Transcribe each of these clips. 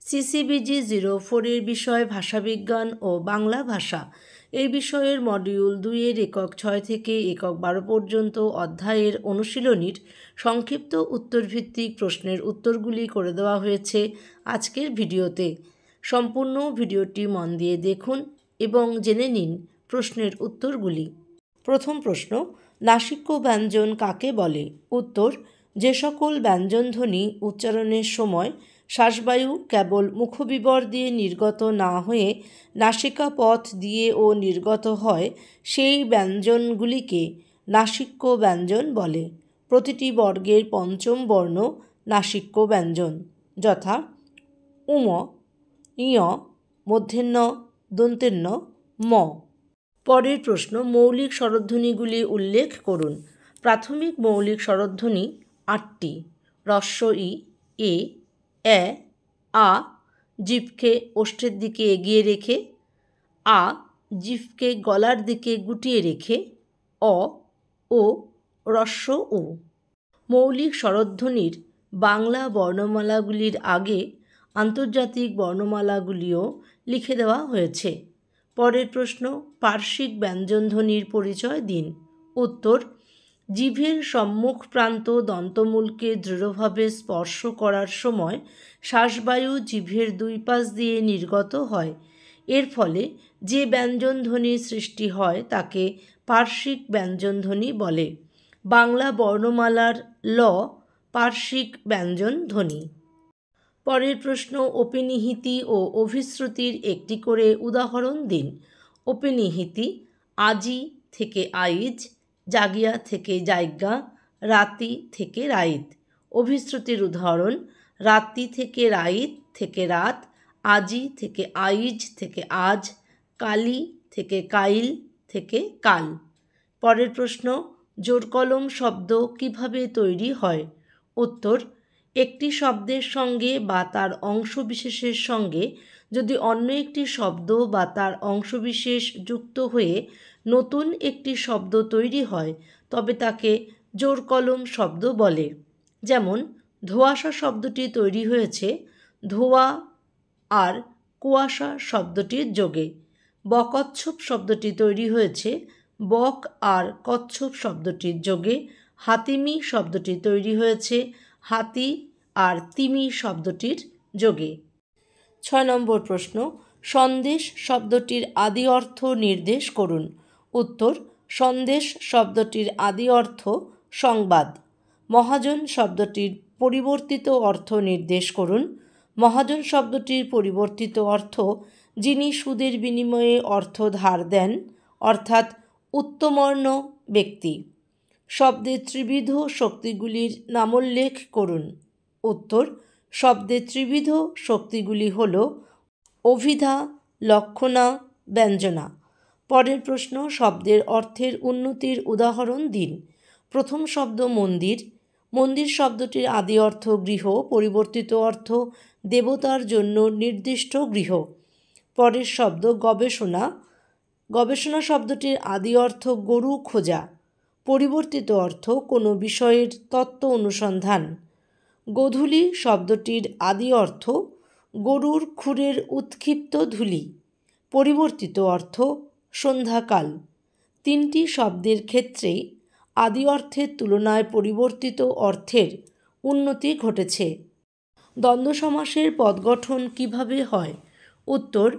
CCBG 04-এর বিষয় ভাষাবিজ্ঞান ও বাংলা ভাষা। এই বিষয়ের মডিউল 2-এর একক 6 থেকে একক 12 পর্যন্ত অধ্যায়ের অনুশীলনীর সংক্ষিপ্ত উত্তরভিত্তিক প্রশ্নের উত্তরগুলি করে দেওয়া হয়েছে আজকের ভিডিওতে। সম্পূর্ণ ভিডিওটি মন দিয়ে দেখুন এবং জেনে নিন প্রশ্নের উত্তরগুলি। প্রথম প্রশ্ন, নাসিক্য ব্যঞ্জন কাকে বলে? উত্তর, যে সকল ব্যঞ্জনধ্বনি উচ্চারণের সময় শ্বাসবায়ু কেবল মুখবিবর দিয়ে নির্গত না হয়ে নাসিকা পথ দিয়ে ও নির্গত হয়, সেই ব্যঞ্জনগুলিকে নাসিক্য ব্যঞ্জন বলে। প্রতিটি বর্গের পঞ্চম বর্ণ নাসিক্য ব্যঞ্জন, যথা উম, ইয়, মূর্ধন্য, দন্তেন্য, ম। পরের প্রশ্ন, মৌলিক স্বরধ্বনিগুলি উল্লেখ করুন। প্রাথমিক মৌলিক স্বরধ্বনি 8টি। হ্রস্ব ই, এ, এ, আ, জিভকে ওষ্ঠের দিকে এগিয়ে রেখে, আ, জিভকে গলার দিকে গুটিয়ে রেখে, অ, ও, হ্রস্ব ও। মৌলিক স্বরধ্বনির বাংলা বর্ণমালাগুলির আগে আন্তর্জাতিক বর্ণমালাগুলিও লিখে দেওয়া হয়েছে। পরের প্রশ্ন, পার্শ্বিক ব্যঞ্জনধ্বনির পরিচয় দিন। উত্তর, জিভের সম্মুখ প্রান্ত দন্তমূলকে দৃঢ়ভাবে স্পর্শ করার সময় শ্বাসবায়ু জিভের দুই পাশ দিয়ে নির্গত হয়। এর ফলে যে ব্যঞ্জনধ্বনির সৃষ্টি হয় তাকে পার্শ্বিক ব্যঞ্জনধ্বনি বলে। বাংলা বর্ণমালার ল পার্শ্বিক ব্যঞ্জনধ্বনি। পরের প্রশ্ন, অপিনিহিতি ও অভিশ্রুতির একটি করে উদাহরণ দিন। অপিনিহিতি, আজি থেকে আইজ, জাগিয়া থেকে জাইগা, রাতি থেকে রাইত। অভিশ্রুতির উদাহরণ, রাতি থেকে রাইত থেকে রাত, আজি থেকে আইজ থেকে আজ, কালি থেকে কাইল থেকে কাল। পরের প্রশ্ন, জোড়কলম শব্দ কিভাবে তৈরি হয়? উত্তর, একটি শব্দের সঙ্গে বা তার অংশবিশেষের সঙ্গে যদি অন্য একটি শব্দ বা তার অংশবিশেষ যুক্ত হয়ে নতুন একটি শব্দ তৈরি হয় তবে তাকে জোড়কলম শব্দ বলে। যেমন, ধোঁয়াশা শব্দটি তৈরি হয়েছে ধোঁয়া আর কুয়াশা শব্দটির যোগে। বকচ্ছপ শব্দটি তৈরি হয়েছে বক আর কচ্ছপ শব্দটির যোগে। হাতিমি শব্দটি তৈরি হয়েছে হাতি আর তিমি শব্দটির যোগে। 6 নম্বর প্রশ্ন, সন্দেশ শব্দটির আদি অর্থ নির্দেশ করুন। উত্তর, সন্দেশ শব্দটির আদি অর্থ সংবাদ। মহাজন শব্দটির পরিবর্তিত অর্থ নির্দেশ করুন। মহাজন শব্দটির পরিবর্তিত অর্থ যিনি সুদের বিনিময়ে অর্থ ধার দেন, অর্থাৎ উত্তমর্ণ ব্যক্তি। শব্দের ত্রিবিধ শক্তিগুলির নামোল্লেখ করুন। উত্তর, শব্দের ত্রিবিধ শক্তিগুলি হল অভিধা, লক্ষণা, ব্যঞ্জনা। পরের প্রশ্ন, শব্দের অর্থের উন্নতির উদাহরণ দিন। প্রথম শব্দ মন্দির। মন্দির শব্দটির আদি অর্থ গৃহ, পরিবর্তিত অর্থ দেবতার জন্য নির্দিষ্ট গৃহ। পরের শব্দ গবেষণা। গবেষণা শব্দটির আদি অর্থ গরু খোঁজা, পরিবর্তিত অর্থ কোনো বিষয়ের তত্ত্ব অনুসন্ধান। গোধূলি শব্দটির আদি অর্থ গরুর খুরের উৎক্ষিপ্ত ধূলি, পরিবর্তিত অর্থ সন্ধ্যাকাল। তিনটি শব্দের ক্ষেত্রেই আদি অর্থের তুলনায় পরিবর্তিত অর্থের উন্নতি ঘটেছে। দ্বন্দ্ব সমাসের পদগঠন কিভাবে হয়? উত্তর,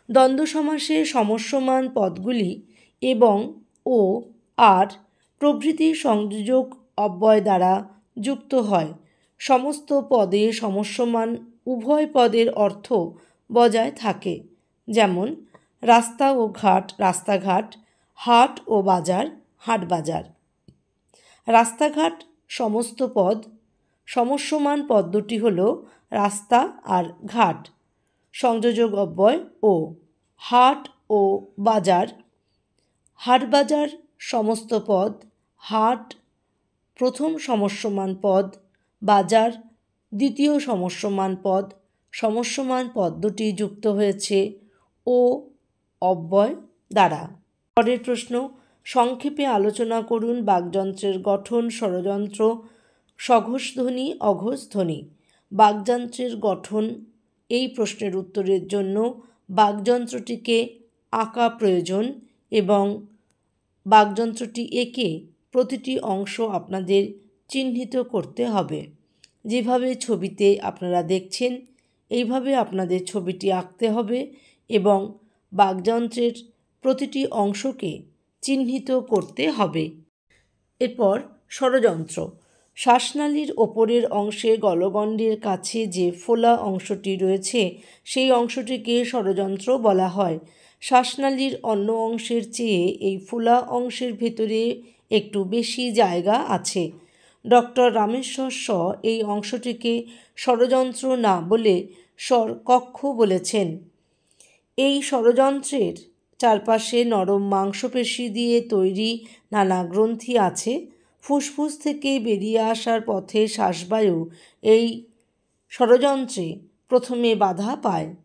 দ্বন্দ্ব সমাসে সমস্যমান পদগুলি এবং, ও, আর প্রভৃতি সংযোজক অব্যয় দ্বারা যুক্ত হয়। সমস্ত পদে সমস্যমান উভয় পদের অর্থ বজায় থাকে। যেমন, রাস্তা ও ঘাট, রাস্তাঘাট, হাট ও বাজার, হাট বাজার। রাস্তাঘাট সমস্ত পদ, সমস্যমান পদ দুটি হল রাস্তা আর ঘাট। সংযোজক অব্যয় ও। হাট ও বাজার, হাট বাজার সমস্ত পদ, হাট প্রথম সমস্যমান পদ, বাজার দ্বিতীয় সমস্যমান পদ। সমস্যমান পদ দুটি যুক্ত হয়েছে ও অব্যয় দ্বারা। পরের প্রশ্ন, সংক্ষেপে আলোচনা করুন বাকযন্ত্রের গঠন, স্বরযন্ত্র, সঘোষ ধ্বনি, অঘোষ ধ্বনি। বাকযন্ত্রের গঠন এই প্রশ্নের উত্তরের জন্য বাকযন্ত্রটিকে আঁকা প্রয়োজন এবং বাকযন্ত্রটি এঁকে প্রতিটি অংশ আপনাদের চিহ্নিত করতে হবে। যেভাবে ছবিতে আপনারা দেখছেন এইভাবে আপনাদের ছবিটি আঁকতে হবে এবং বাকযন্ত্রের প্রতিটি অংশকে চিহ্নিত করতে হবে। এরপর ষড়যন্ত্র। শ্বাসনালীর ওপরের অংশে গলগণ্ডের কাছে যে ফোলা অংশটি রয়েছে সেই অংশটিকে ষড়যন্ত্র বলা হয়। শ্বাসনালীর অন্য অংশের চেয়ে এই ফোলা অংশের ভেতরে একটু বেশি জায়গা আছে। ডক্টর রামেশ্বর শ এই অংশটিকে ষড়যন্ত্র না বলে কক্ষ বলেছেন। এই ষড়যন্ত্রের চারপাশে নরম মাংসপেশি দিয়ে তৈরি নানা গ্রন্থি আছে। ফুসফুস থেকে বেরিয়ে আসার পথে শ্বাসবায়ু এই ষড়যন্ত্রে প্রথমে বাধা পায়।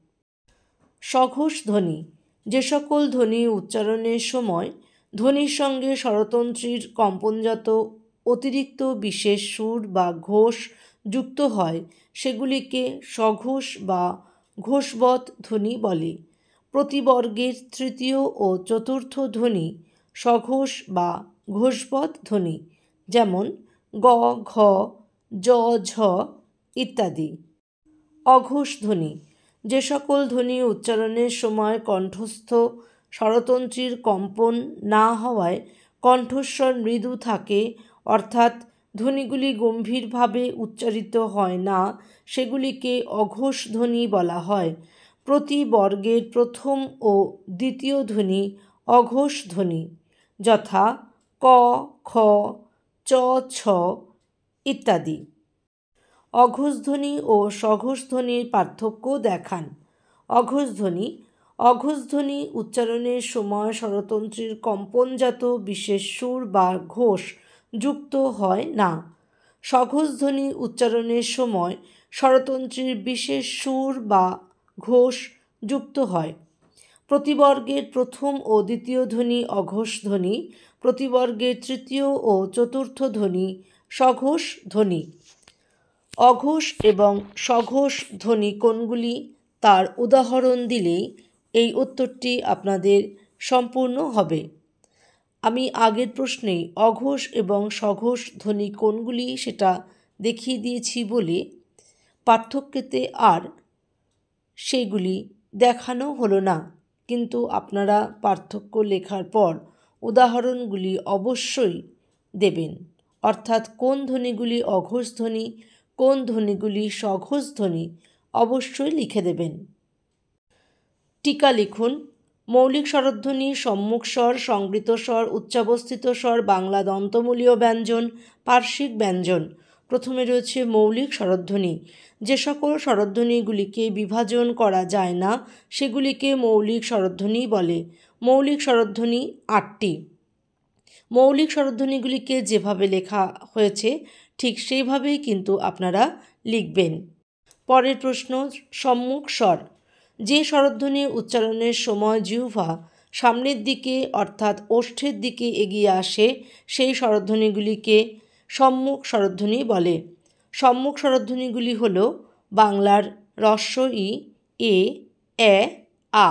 সঘোষ ধ্বনি। যে সকল ধ্বনি উচ্চারণের সময় ধ্বনির সঙ্গে স্বরতন্ত্রীর কম্পনজাত অতিরিক্ত বিশেষ সুর বা ঘোষ যুক্ত হয় সেগুলিকে সঘোষ বা ঘোষবৎ ধ্বনি বলে। প্রতিবর্গের তৃতীয় ও চতুর্থ ধ্বনি সঘোষ বা ঘোষবৎ ধ্বনি, যেমন গ, ঘ, জ, ঝ ইত্যাদি। অঘোষ ধ্বনি। যে সকল ধ্বনি উচ্চারণের সময় কণ্ঠস্থ স্বরতন্ত্রীর কম্পন না হওয়ায় কণ্ঠস্বর মৃদু থাকে, অর্থাৎ ধ্বনিগুলি গম্ভীরভাবে উচ্চারিত হয় না, সেগুলিকে অঘোষ ধ্বনি বলা হয়। প্রতি বর্গের প্রথম ও দ্বিতীয় ধ্বনি অঘোষ ধ্বনি, যথা ক, খ, চ, ছ ইত্যাদি। অঘোষ ধ্বনি ও সঘোষ ধ্বনির পার্থক্য দেখান। অঘোষ ধ্বনি। অঘোষ ধ্বনি উচ্চারণের সময় স্বরতন্ত্রীর কম্পনজাত বিশেষ সুর বা ঘোষ যুক্ত হয় না। সঘোষ ধ্বনি উচ্চারণের সময় স্বরতন্ত্রীর বিশেষ সুর বা ঘোষ যুক্ত হয়। প্রতিবর্গের প্রথম ও দ্বিতীয় ধ্বনি অঘোষ ধ্বনি, প্রতিবর্গের তৃতীয় ও চতুর্থ ধ্বনি সঘোষ ধ্বনি। অঘোষ এবং সঘোষ ধ্বনি কোনগুলি তার উদাহরণ দিলেই এই উত্তরটি আপনাদের সম্পূর্ণ হবে। আমি আগের প্রশ্নেই অঘোষ এবং সঘোষ ধ্বনি কোনগুলি সেটা দেখিয়ে দিয়েছি বলে পার্থক্যতে আর সেগুলি দেখানো হলো না, কিন্তু আপনারা পার্থক্য লেখার পর উদাহরণগুলি অবশ্যই দেবেন, অর্থাৎ কোন ধ্বনিগুলি অঘোষ ধ্বনি, কোন ধ্বনিগুলি সঘোষ ধ্বনি অবশ্যই লিখে দেবেন। টিকা লিখুন। মৌলিক স্বরধ্বনি সম্মুখ স্বর, সংবৃত স্বর, উচ্চাবস্থিত স্বর, বাংলা দন্তমূলীয় ব্যঞ্জন, পার্শ্বিক ব্যঞ্জন। প্রথমে রয়েছে মৌলিক স্বরধ্বনি। যে সকল স্বরধ্বনিগুলিকে বিভাজন করা যায় না সেগুলিকে মৌলিক স্বরধ্বনি বলে। মৌলিক স্বরধ্বনি 8টি। মৌলিক স্বরধ্বনিগুলিকে যেভাবে লেখা হয়েছে ঠিক সেইভাবেই কিন্তু আপনারা লিখবেন। পরের প্রশ্ন, সম্মুখ স্বর। যে স্বরধ্বনি উচ্চারণের সময় জিহ্বা সামনের দিকে অর্থাৎ ওষ্ঠের দিকে এগিয়ে আসে সেই স্বরধ্বনিগুলিকে সম্মুখ স্বরধ্বনি বলে। সম্মুখ স্বরধ্বনিগুলি হল বাংলার ই, এ, এ, আ।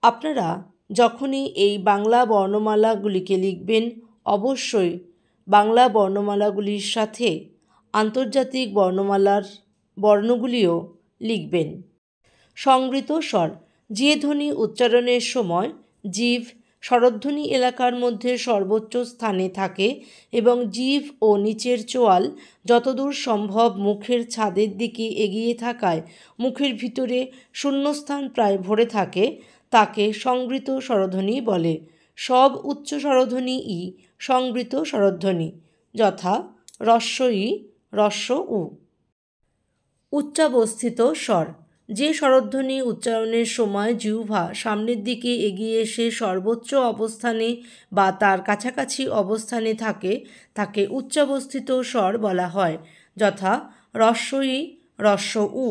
আপনারা যখনই এই বাংলা বর্ণমালাগুলিকে লিখবেন অবশ্যই বাংলা বর্ণমালাগুলির সাথে আন্তর্জাতিক বর্ণমালার বর্ণগুলিও লিখবেন। সংবৃত স্বর। যে ধ্বনি উচ্চারণের সময় জিভ স্বরধ্বনি এলাকার মধ্যে সর্বোচ্চ স্থানে থাকে এবং জিভ ও নিচের চোয়াল যতদূর সম্ভব মুখের ছাদের দিকে এগিয়ে থাকায় মুখের ভিতরে শূন্যস্থান প্রায় ভরে থাকে তাকে সংবৃত স্বরধ্বনি বলে। সব উচ্চ স্বরধ্বনি ই সংবৃত স্বরধ্বনি, যথা ই, উ। উচ্চাবস্থিত স্বর। যে স্বরধ্বনি উচ্চারণের সময় জিহ্বা সামনের দিকে এগিয়ে এসে সর্বোচ্চ অবস্থানে বা তার কাছাকাছি অবস্থানে থাকে তাকে উচ্চাবস্থিত স্বর বলা হয়, যথা ই, উ।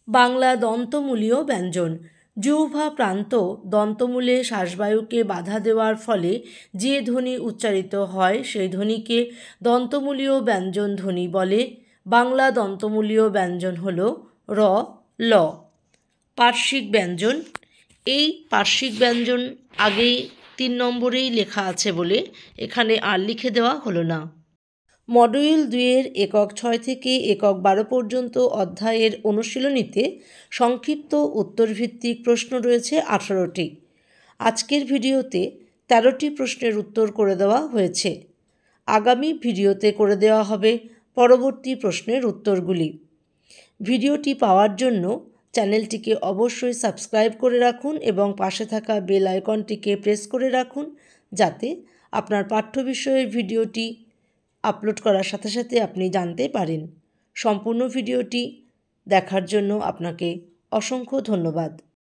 বাংলা দন্তমূলীয় ব্যঞ্জন। জিহ্বা প্রান্ত দন্তমূলে শ্বাসবায়ুকে বাধা দেওয়ার ফলে যে ধ্বনি উচ্চারিত হয় সেই ধ্বনিকে দন্তমূলীয় ব্যঞ্জন ধ্বনি বলে। বাংলা দন্তমূলীয় ব্যঞ্জন হল র, ল পার্শ্বিক ব্যঞ্জন। এই পার্শ্বিক ব্যঞ্জন আগেই 3 নম্বরেই লেখা আছে বলে এখানে আর লিখে দেওয়া হলো না। মডিউল 2-এর একক 6 থেকে একক 12 পর্যন্ত অধ্যায়ের অনুশীলনীতে সংক্ষিপ্ত উত্তরভিত্তিক প্রশ্ন রয়েছে 18টি। আজকের ভিডিওতে 13টি প্রশ্নের উত্তর করে দেওয়া হয়েছে। আগামী ভিডিওতে করে দেওয়া হবে পরবর্তী প্রশ্নের উত্তরগুলি। ভিডিওটি পাওয়ার জন্য চ্যানেলটিকে অবশ্যই সাবস্ক্রাইব করে রাখুন এবং পাশে থাকা বেল আইকনটিকে প্রেস করে রাখুন, যাতে আপনার পাঠ্য বিষয়ের ভিডিওটি আপলোড করার সাথে সাথে আপনি জানতে পারেন। সম্পূর্ণ ভিডিওটি দেখার জন্য আপনাকে অসংখ্য ধন্যবাদ।